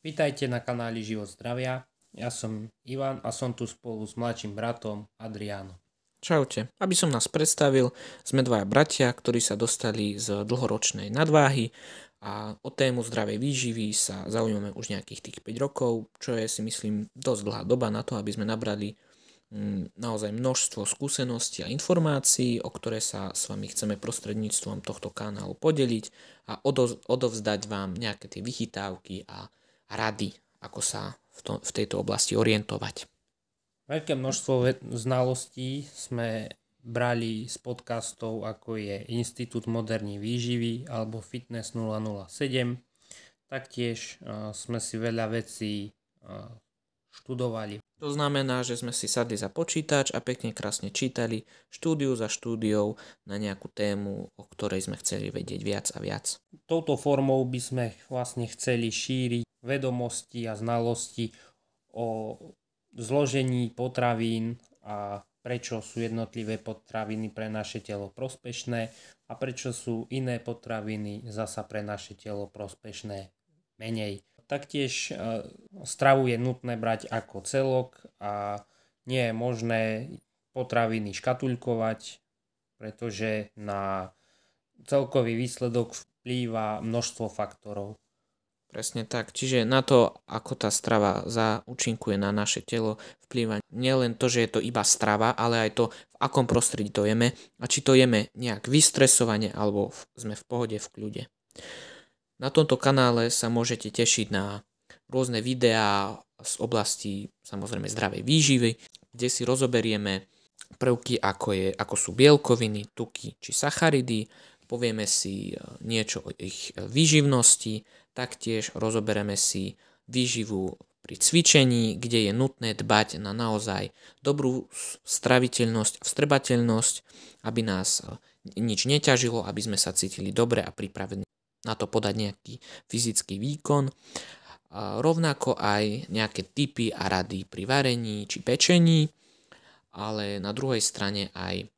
Vítajte na kanáli Život zdravia. Ja som Ivan a som tu spolu s mladším bratom Adriánom. Čaute, aby som nás predstavil, sme dvaja bratia, ktorí sa dostali z dlhoročnej nadváhy a o tému zdravej výživy sa zaujímame už nejakých tých 5 rokov, čo je si myslím dosť dlhá doba na to, aby sme nabrali naozaj množstvo skúseností a informácií, o ktoré sa s vami chceme prostredníctvom tohto kanálu podeliť a odovzdať vám nejaké tie vychytávky a rady, ako sa v tejto oblasti orientovať. Veľké množstvo znalostí sme brali z podcastov, ako je Inštitút modernej výživy alebo Fitness 007. Taktiež sme si veľa vecí študovali. To znamená, že sme si sadli za počítač a pekne krásne čítali štúdiu za štúdiou na nejakú tému, o ktorej sme chceli vedieť viac a viac. Touto formou by sme vlastne chceli šíriť vedomosti a znalosti o zložení potravín a prečo sú jednotlivé potraviny pre naše telo prospešné a prečo sú iné potraviny zasa pre naše telo prospešné menej. Taktiež stravu je nutné brať ako celok a nie je možné potraviny škatuľkovať, pretože na celkový výsledok vplýva množstvo faktorov. Presne tak. Čiže na to, ako tá strava zaúčinkuje na naše telo, vplýva nielen to, že je to iba strava, ale aj to, v akom prostredí to jeme a či to jeme nejak vystresovane alebo sme v pohode, v kľude. Na tomto kanále sa môžete tešiť na rôzne videá z oblasti samozrejme zdravej výživy, kde si rozoberieme prvky ako sú bielkoviny, tuky či sacharidy, povieme si niečo o ich výživnosti, taktiež rozoberieme si výživu pri cvičení, kde je nutné dbať na naozaj dobrú straviteľnosť, vstrebateľnosť, aby nás nič neťažilo, aby sme sa cítili dobre a pripravení na to podať nejaký fyzický výkon. A rovnako aj nejaké tipy a rady pri varení či pečení, ale na druhej strane aj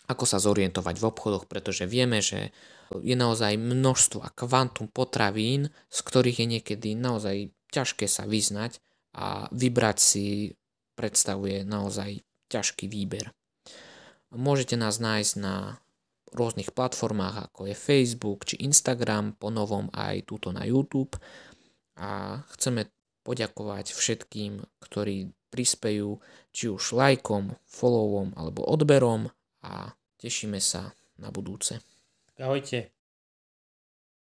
ako sa zorientovať v obchodoch, pretože vieme, že je naozaj množstvo a kvantum potravín, z ktorých je niekedy naozaj ťažké sa vyznať a vybrať si predstavuje naozaj ťažký výber. Môžete nás nájsť na rôznych platformách, ako je Facebook či Instagram, ponovom aj túto na YouTube. A chceme poďakovať všetkým, ktorí prispejú či už lajkom, followom alebo odberom a tešíme sa na budúce. Ahojte.